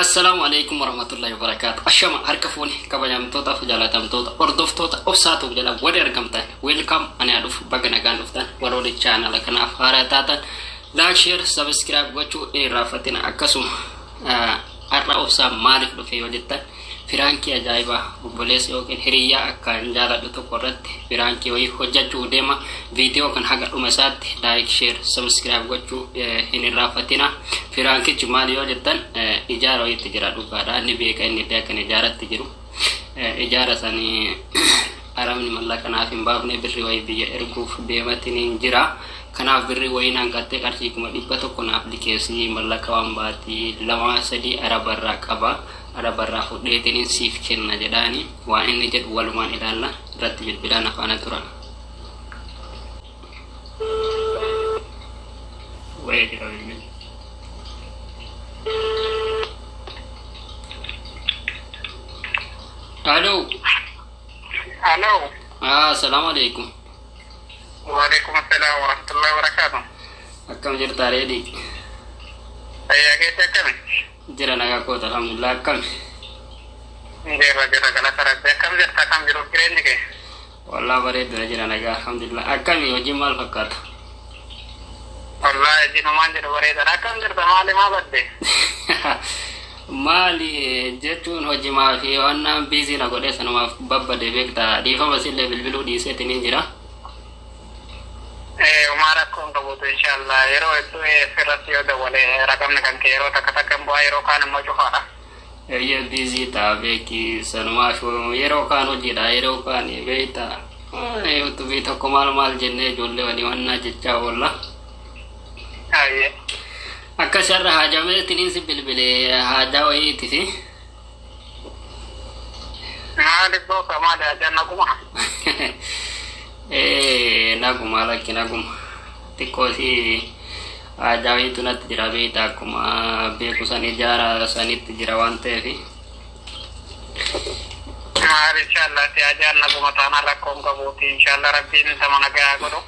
Assalamualaikum warahmatullahi wabarakatuh. Ashama harka fuuni kabajamtoota jaalatamtoota hordoftoota obsaatuuf jedha wali argamtan welcome ani aduf bagana ganduftan waroli channel kanaaf haaraa taatan like share subscribe gochuu irraafatina akkasuma har'a obsaa maaliif dhufe yoo jettan firaankii ajaa'iba obboleessa yookiin hiriyaa akka jaaladhu tokko irratti firaankii wayii hojjechuu deema video kan haga dhuma isaatti like share subscribe gochuu hin irraafatina firaankichi maali yoo jettan ijaara wayiitti jira dhugaadha inni beeka inni kan ijaaratti jiru ijaara sanii aramni mallaqanaaf hin baafne birri wayii biyya erguuf deematiin jira kanaaf birri wayii hanqattee qarshii 100 naaf likeessii mallaqa waan baatii 2-3 arabarraa qaba arabarraa fudheetiin siif kenna jedhaani waan inni jedhu walumaan ilaalla irratti bilbilaan afaana turan wayii jira bilbil Halo. Halo. Assalamualaikum. Waalaikumsalam warahmatullahi wabarakatuh. Akkam jirta reedi? Ayya keessa akkami? Jira nagaa koota alhamdulillah akkam? Jira kana sarratti akkam jirta akkam jiru jireenyi kee? Wallah bareedudha jira nagaa alhamdulillah akkami hojii maal fakkaata? Wallahi jinumaan jiru bareedadha akkam jirta maali maa badde? Mali jechuun hojii maafi waan busy na godhe sanumaaf babbade beekta dhiifama sillee bilbiluu dhiiseetiin jira. Umara kun qabuutu inshallah yeroo hedduu sirratti yoo dawwale raqamni kan kee yeroo takka takkan bu'aa yeroo kaan immoo cufaadha. Eeyyee busy ta'a beeki sanumaaf yeroo kaan hojiidha yeroo kaan beekta yuutuubii tokko maal jennee ijoollee walii wannaa jechaa oolla. Ayyee. Akka sharra haajamee tiniinsi bilbilee haajaa wayiitisi. Maali booka maali haajaa naguma? Naguma lakki naguma. Xiqqoosi haajaa wayiitu natti jira beekta akkuma beeku san ijaara sanitti jira waan ta'eefi. Maali inshallah si haajaan naguma taanaan rakkoon qabuuti inshallah rabbiin sama nagaa godhu.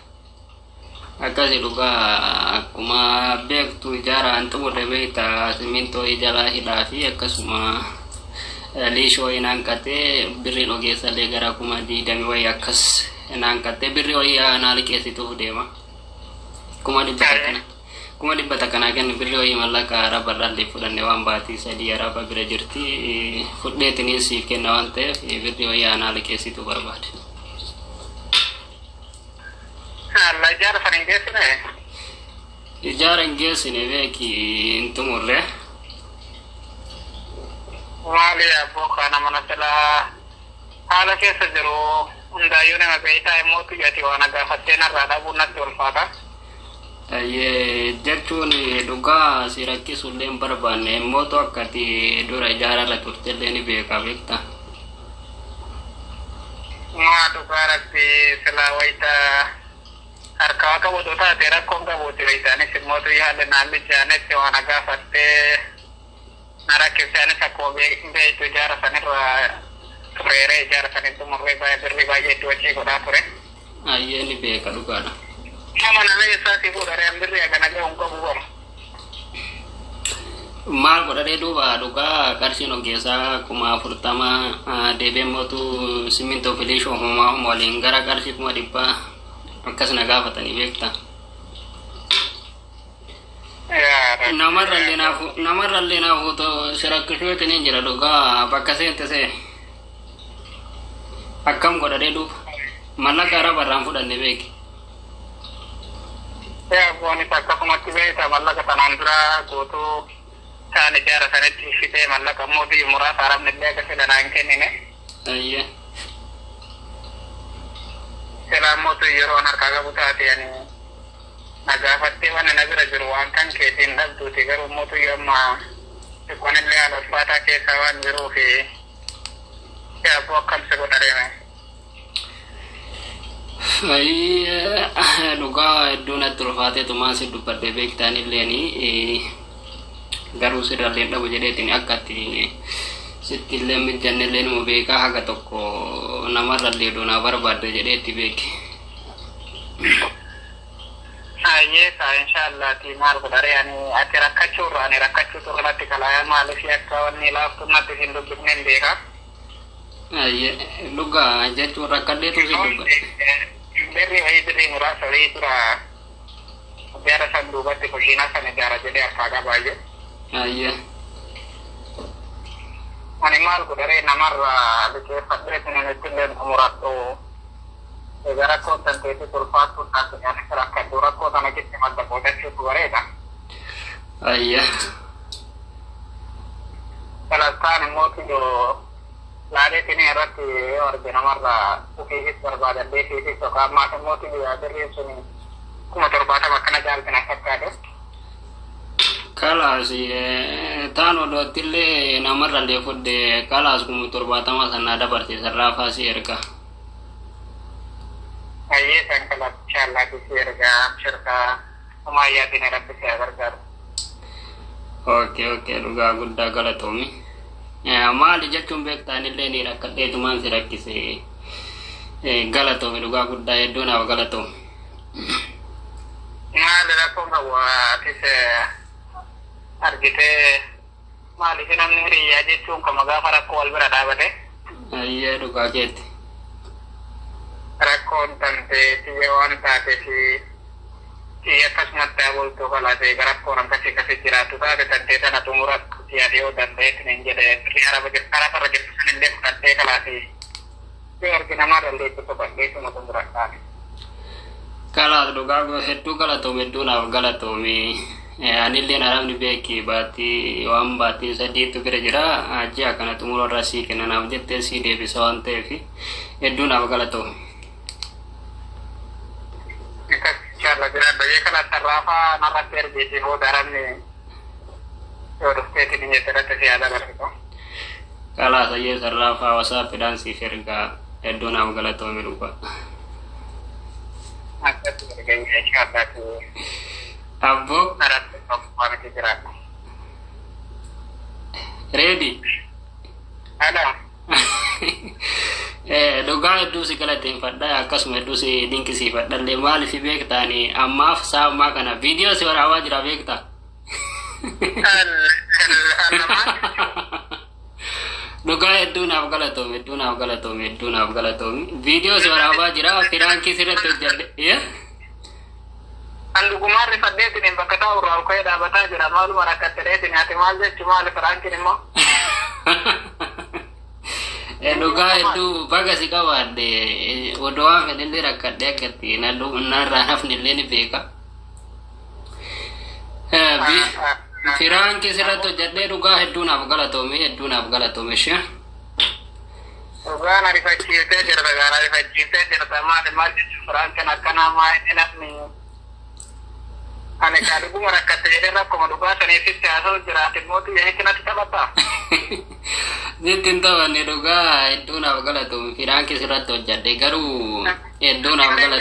Akkasi dhugaa akkuma beektu ijaara antumurre beekta simintoo ijala hidhaa fi akkasuma liishoo hinanqatee birriin ogeessallee gara 20 wayii akkas hinanqatee birri wayii aanaa liqeessituuf deema. Kuma dhibbata kana kennu birri wayii mallaqa arabarraallee fudhanne waan baatii 3 araba bira jirti fudheetiin siif kenna waan ta'eef birri wayii aanaa liqeessituu barbaade. Allah ijaara sana hin geessine? Ijaara hin geessine beeki hin xumurre. Maali abboo kana mana silaa haala keessa jiru hundaayyuu nama beektaa immoo tuyyati waan gaafattee narraa dhabuun natti ulfaata. Jechuun dhugaa si rakkisuullee hin barbaanne immoo akkati dura ijaararra turtellee ni beeka beekta. Maa dhugaa rabbi silaa wayitaa harka waka bodo taate rakkoon qabuuti beektaanis immoo tuyyaadde naalli jaanetti waan gaafattee na rakkisaanis akkuma beektu ijaara sanirra tureere ijaara sanittu murree birrii baay'eetti wajjii godhaa ture. Ayyee ni beeka dhugaadha. Nama nama eessaati fuudharee birrii agana gahuun qabu bara. Maal godhadhee duuba dhugaa qarshiin ogeessaa 40 deebee mootu simintoo filiishoo homaa waliin gara qarshii 100 akkasuma gaafatanii beekta. Namarrallee naafu shirakkishuutiin hin jira dhugaa bakka seente see akkam godhadhee duuba mallaqa arabarraan fudhanne beeki. Bu'aanis akkasumatti beekta mallaqa sanaan dura guutuu isaan ijaara sanatti fitee mallaqa immoo biyya muraasa arabni illee akka filanaa hin kennine. Ayyee. Selaamotu yeroo harkaa qabu taate ani nagaafattee waan na bira jiru waan kan keetiin dhabduuti garuu mootu yomma xiqqoonillee haala ulfaataa keessa waan jiruufi abboo akkamsi godhadeeme. Dhugaa hedduu natti ulfaateetu maan si dubbadde beektaanilleeni garuu sirrallee dhabu jedheetiin akkatti sitti illee mijjannillee numa beekaa haga tokko namarrallee doonaa barbaadde jedheetti beeki. Aye ka inshallah ti mal ko dare ani ati rakkachu rani rakkachu to kanati kala mal fi akkawan ni la to nati hindu binen de ka Aye luga jechu rakkade to si luga berri hayde mura sari tura biara sandu batti ko hina kan biara jede akaga bayo Aye ani mal ko dare namar ke fadre tene tilen umurato Gara konten itu terpaut untuk masyarakat dura kota lagi cuma potensi keluarga. Iya. Kalau kan mau tu lari sini ada tu orang benamar lah, ukir berbadan desi itu kalau macam mau tu ada dia sini, cuma terbatas makan aja dengan kerja. Kalau si tano do tille namar lah dia pun de kalau aku terbatas masan ada berarti serapa si erka. Aye sangat inshallah disirga syirka umaya dinara bisa Oke luga gudda galatomi mali jachum bekta ni leni rakade tuman sirakisi galatomi luga gudda eduna wa galatomi mali rakko wa tise argite mali sinam ngri ya jechum kamaga fara ko albara dabate aye luga ket rakon tante tiyawan tate si tiya kasmatta bolto kala de garakon kasi jiratu tate tante sana tumurat tiya dio tante nenjede tiara bage para bage sanende tante kala si tiar kinamar le to bage to tumurat kala kala luga go hetu kala to meduna gala to mi anille naram ni beki bati wambati sadi tu berjira aja kana tumuro rasi kana namjete si de bisonte fi eduna gala to inshallah jira ye kana sarrafa narater je ho daranne terus ke ni terata si ada berko kala saya sarrafa wasa pedan si ferga edona magala to melupa ada tu bergen inshallah tu abbo narat apa ke jira ready ada doga du si kala tem fadda akas me du si dinki si fadda le mali fi bekta ni amma sa ma kana video si wara awaj ra bekta doga du na gala to video si wara awaj ra firan ki sire to jadde ya andu kumar ni fadde tin bakata ro ko da bata jira malu marakat tere tin ati malje cuma le firan ki mo doga itu baga si kawade odoa fedele rakade kati na do narra hafni leni beka firan ki sirato jadde doga heduna bagala to me sha doga na rifati te jira gara rifati te jira ma de mal firan kana kana ma enakni ane kadu marakat tere na ko doga tane fitte aso jira te moti ye kana tabata Nitinta wane doga eduna bagala to firan ki sirato jadde garu eduna bagala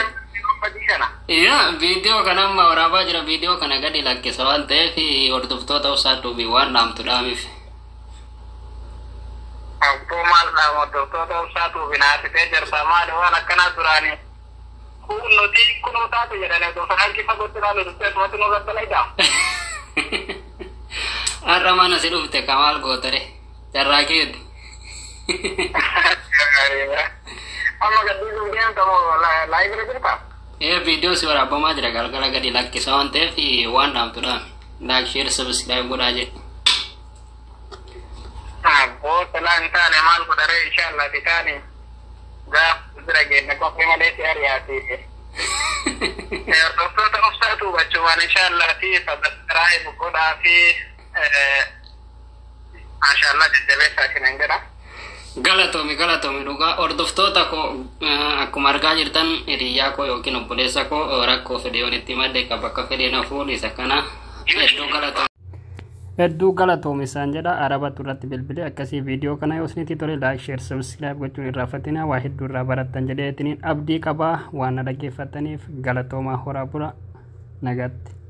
iya video kana ma oraba jira video kana gadi lakke sawal te fi ordu to satu bi wan nam tu dami to mal na mo to satu bina te jar sama do wana kana durani kuno ti kuno ta te jara ne to firan ki fagotra le to to no gatta laida arramana sidu te kamal gotare Terrakit. Amma gaddi video kamu live berapa? Video sih berapa mah jadi kalau gadi like sound TV one down tuh like share subscribe gue aja. Oh telan kan emal ko dare inshallah ditani. Ga berage na ko kema de area ti. Doktor satu baca inshallah ti subscribe ko da fi Mashallah jajjabe saatiin angara. Galatomi dhugaa hordoftoota koo akkuma argaa jirtan hiriyaa koo yookiin obboleessa koo rakkoo fedhe walitti madde qaba akka fedhe na fuudhisa kana hedduu galatoomi isaan jedha arabatu irratti bilbilee akkasii viidiyoo kana yoo isinitti tole laayik sheer sabskiraayib gochuun irraanfatina waa hedduu irraa barattan jedhee itiniin abdii qabaa waan na dhaggeeffattaniif galatoomaa horaa bula nagaatti.